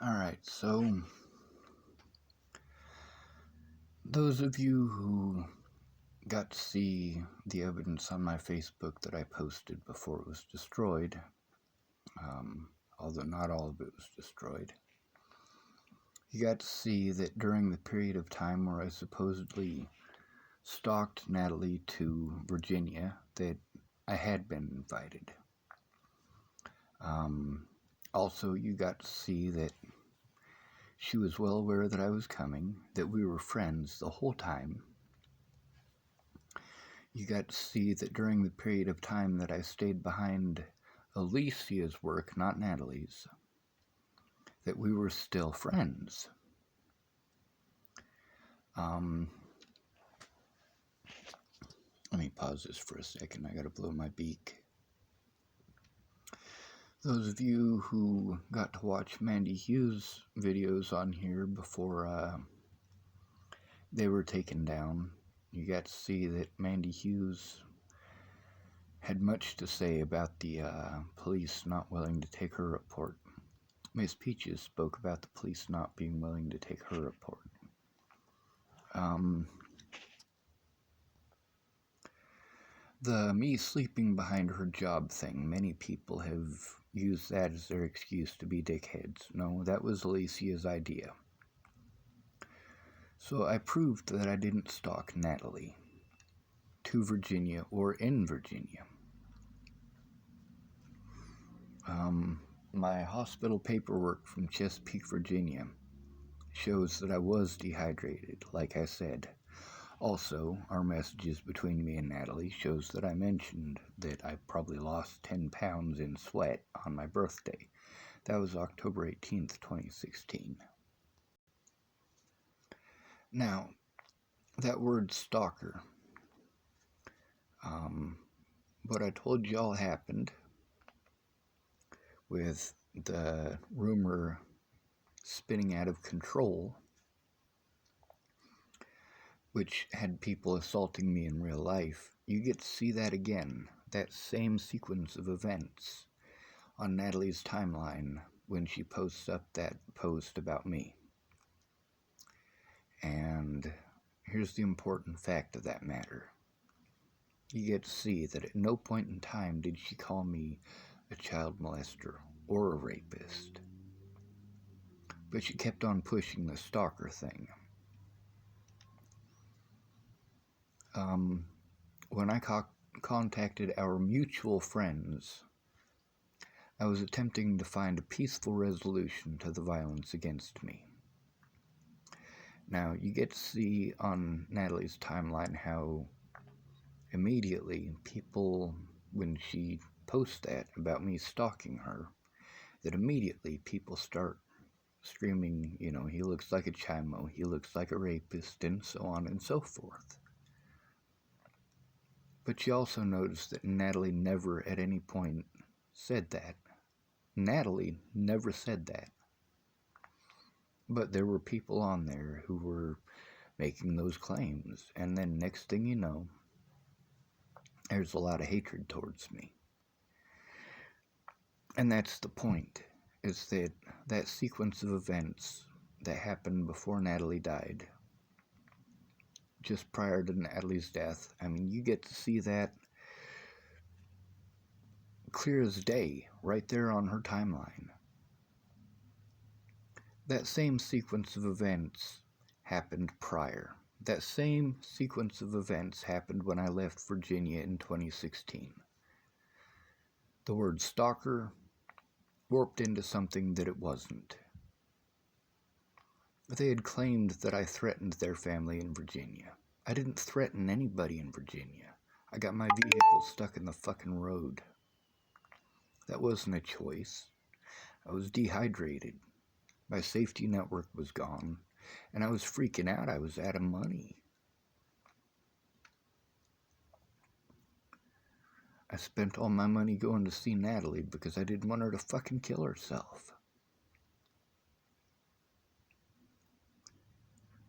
Alright, so those of you who got to see the evidence on my Facebook that I posted before it was destroyed, although not all of it was destroyed, you got to see that during the period of time where I supposedly stalked Natalie to Virginia, that I had been invited. Also, you got to see that she was well aware that I was coming, that we were friends the whole time. You got to see that during the period of time that I stayed behind Alicia's work, not Natalie's, that we were still friends. Let me pause this for a second. I gotta blow my beak. Those of you who got to watch Mandy Hughes' videos on here before they were taken down, you got to see that Mandy Hughes had much to say about the police not willing to take her report. Miss Peaches spoke about the police not being willing to take her report. The me sleeping behind her job thing, many people have used that as their excuse to be dickheads. No, that was Alicia's idea. So I proved that I didn't stalk Natalie to Virginia or in Virginia. My hospital paperwork from Chesapeake, Virginia shows that I was dehydrated, like I said. Also, our messages between me and Natalie shows that I mentioned that I probably lost 10 pounds in sweat on my birthday. That was October 18th, 2016. Now, that word stalker, what I told y'all happened with the rumor spinning out of control, which had people assaulting me in real life. You get to see that again, that same sequence of events on Natalie's timeline when she posts up that post about me. And here's the important fact of that matter. You get to see that at no point in time did she call me a child molester or a rapist. But she kept on pushing the stalker thing. When I contacted our mutual friends, I was attempting to find a peaceful resolution to the violence against me. Now, you get to see on Natalie's timeline how immediately people, when she posts that about me stalking her, that immediately people start screaming, he looks like a chimo, he looks like a rapist, and so on and so forth. But you also notice that Natalie never at any point said that. Natalie never said that. But there were people on there who were making those claims, and then next thing you know, there's a lot of hatred towards me. And that's the point, is that that sequence of events that happened before Natalie died, just prior to Natalie's death, you get to see that clear as day, right there on her timeline. That same sequence of events happened prior. That same sequence of events happened when I left Virginia in 2016. The word stalker warped into something that it wasn't. They had claimed that I threatened their family in Virginia. I didn't threaten anybody in Virginia. I got my vehicle stuck in the fucking road. That wasn't a choice. I was dehydrated. My safety network was gone, and I was freaking out. I was out of money. I spent all my money going to see Natalie because I didn't want her to fucking kill herself.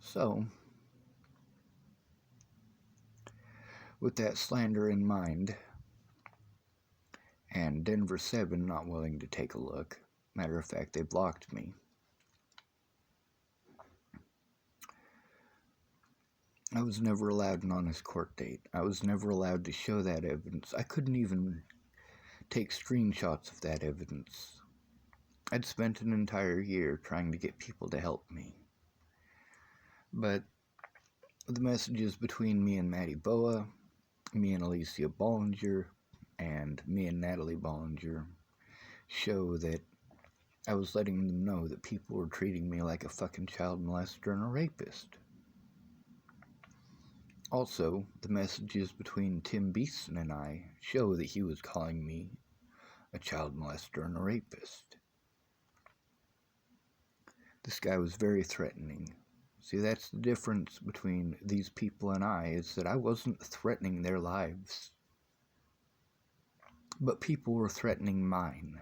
So, with that slander in mind, and Denver 7 not willing to take a look, matter of fact, they blocked me, I was never allowed an honest court date. I was never allowed to show that evidence. I couldn't even take screenshots of that evidence. I'd spent an entire year trying to get people to help me. But the messages between me and Maddie Boa, me and Alicia Bollinger, and me and Natalie Bollinger show that I was letting them know that people were treating me like a fucking child molester and a rapist. Also, the messages between Tim Beeson and I show that he was calling me a child molester and a rapist. This guy was very threatening. See, that's the difference between these people and I, is that I wasn't threatening their lives, but people were threatening mine.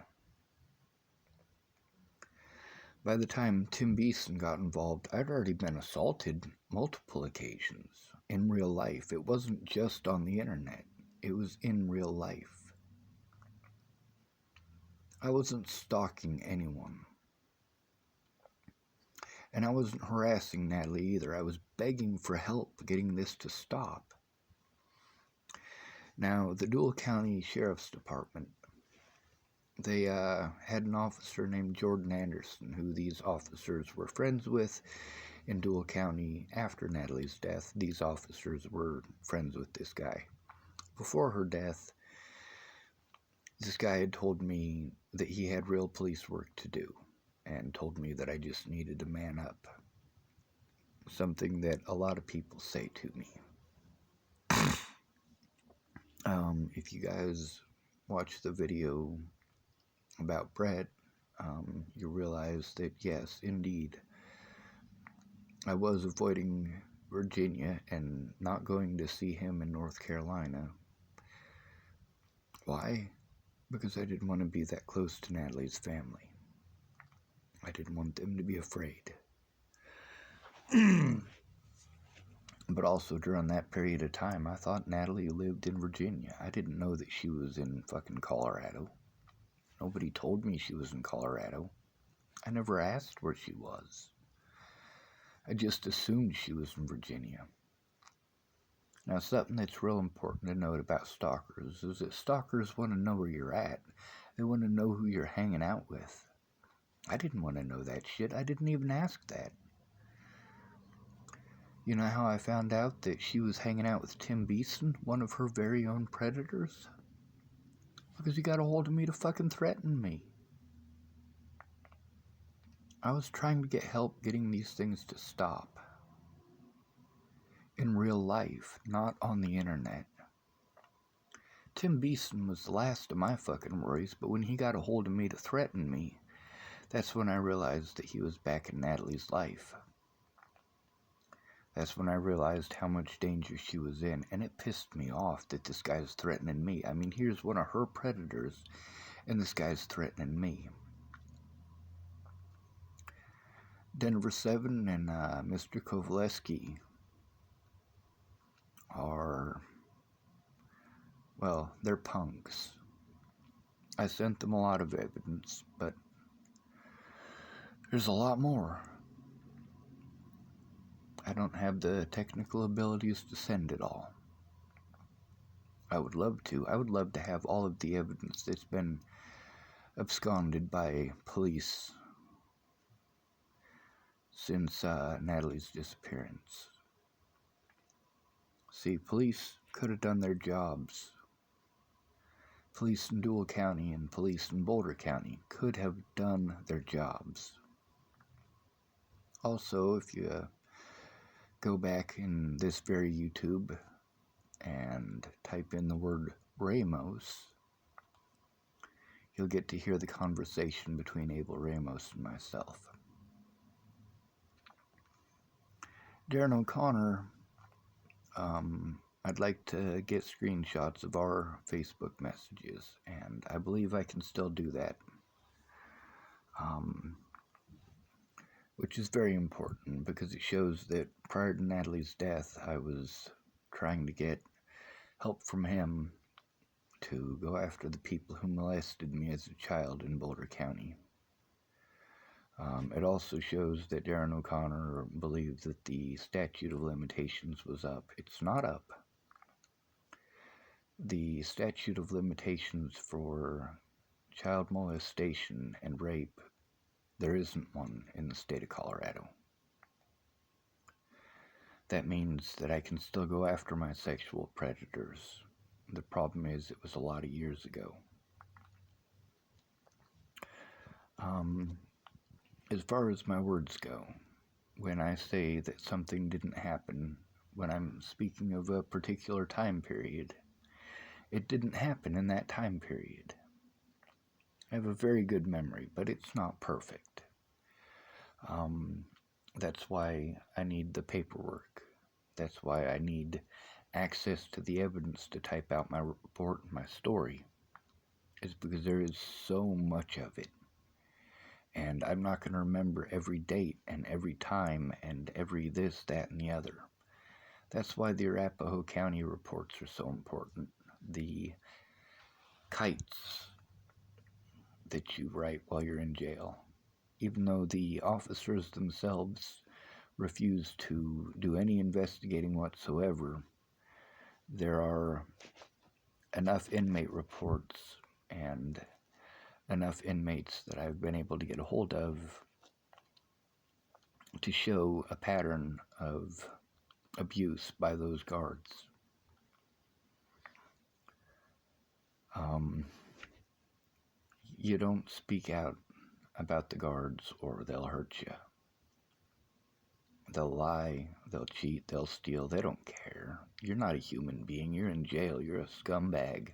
By the time Tim Beeson got involved, I'd already been assaulted multiple occasions in real life. It wasn't just on the internet, it was in real life. I wasn't stalking anyone. And I wasn't harassing Natalie either. I was begging for help getting this to stop. Now, the Dual County Sheriff's Department, they had an officer named Jordan Anderson, who these officers were friends with in Dual County. After Natalie's death, these officers were friends with this guy. Before her death, this guy had told me that he had real police work to do, and told me that I just needed to man up. Something that a lot of people say to me. If you guys watch the video about Brett, you realize that yes, indeed, I was avoiding Virginia and not going to see him in North Carolina. Why? Because I didn't want to be that close to Natalie's family. I didn't want them to be afraid. But also during that period of time, I thought Natalie lived in Virginia. I didn't know that she was in fucking Colorado. Nobody told me she was in Colorado. I never asked where she was. I just assumed she was in Virginia. Now, something that's real important to note about stalkers is that stalkers want to know where you're at. They want to know who you're hanging out with. I didn't want to know that shit. I didn't even ask that. You know how I found out that she was hanging out with Tim Beeson, one of her very own predators? Because he got a hold of me to fucking threaten me. I was trying to get help getting these things to stop. In real life, not on the internet. Tim Beeson was the last of my fucking worries, but when he got a hold of me to threaten me, that's when I realized that he was back in Natalie's life. That's when I realized how much danger she was in, and it pissed me off that this guy's threatening me. I mean, here's one of her predators, and this guy's threatening me. Denver 7 and Mr. Kovaleski are, well, they're punks. I sent them a lot of evidence, but there's a lot more. I don't have the technical abilities to send it all. I would love to. I would love to have all of the evidence that's been absconded by police since Natalie's disappearance. See, police could have done their jobs. Police in Dual County and police in Boulder County could have done their jobs. Also, if you go back in this very YouTube and type in the word Ramos, you'll get to hear the conversation between Abel Ramos and myself. Darren O'Connor, I'd like to get screenshots of our Facebook messages, and I believe I can still do that. Which is very important because it shows that prior to Natalie's death, I was trying to get help from him to go after the people who molested me as a child in Boulder County. It also shows that Darren O'Connor believed that the statute of limitations was up. It's not up. The statute of limitations for child molestation and rape, there isn't one in the state of Colorado. That means that I can still go after my sexual predators. The problem is it was a lot of years ago. As far as my words go, when I say that something didn't happen, when I'm speaking of a particular time period, it didn't happen in that time period. I have a very good memory, but it's not perfect. That's why I need the paperwork. That's why I need access to the evidence to type out my report and my story. It's because there is so much of it. And I'm not going to remember every date and every time and every this, that, and the other. That's why the Arapahoe County reports are so important. The kites that you write while you're in jail. Even though the officers themselves refuse to do any investigating whatsoever, there are enough inmate reports and enough inmates that I've been able to get a hold of to show a pattern of abuse by those guards. You don't speak out about the guards or they'll hurt you. They'll lie, they'll cheat, they'll steal, they don't care. You're not a human being, you're in jail, you're a scumbag.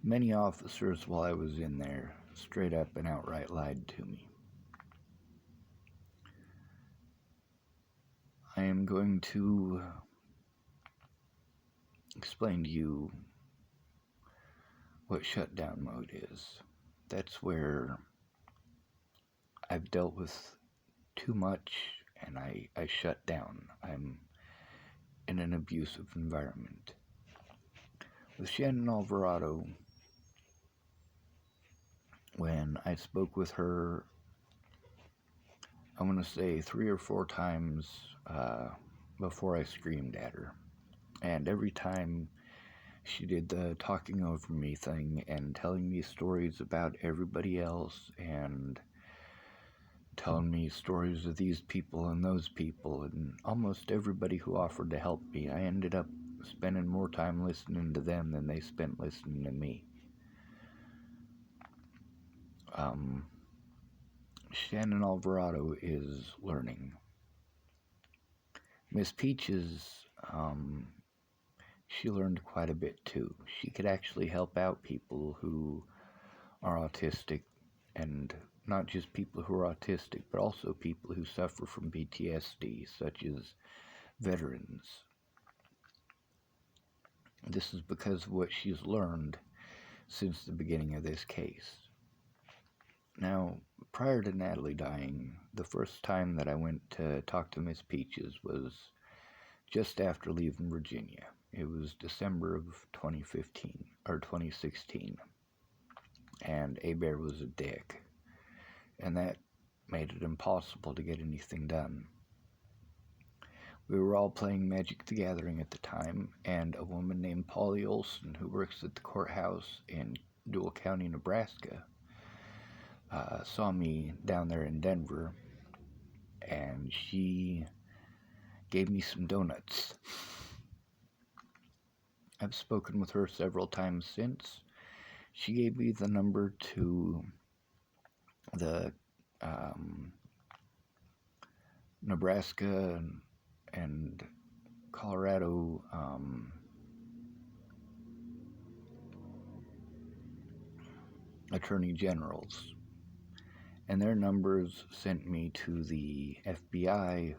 Many officers, while I was in there, straight up and outright lied to me. I am going to explain to you what shutdown mode is. That's where I've dealt with too much and I shut down. I'm in an abusive environment. With Shannon Alvarado, when I spoke with her, I want to say 3 or 4 times before I screamed at her. And every time she did the talking over me thing and telling me stories about everybody else and telling me stories of these people and those people and almost everybody who offered to help me, I ended up spending more time listening to them than they spent listening to me. Shannon Alvarado is learning. Miss Peaches, she learned quite a bit too. She could actually help out people who are autistic, and not just people who are autistic, but also people who suffer from PTSD, such as veterans. This is because of what she's learned since the beginning of this case. Now, prior to Natalie dying, the first time that I went to talk to Miss Peaches was just after leaving Virginia. It was December of 2015, or 2016. And A-Bear was a dick. And that made it impossible to get anything done. We were all playing Magic the Gathering at the time, and a woman named Polly Olson, who works at the courthouse in Dual County, Nebraska, saw me down there in Denver, and she gave me some donuts. I've spoken with her several times since. She gave me the number to the Nebraska and Colorado attorney generals, and their numbers sent me to the FBI,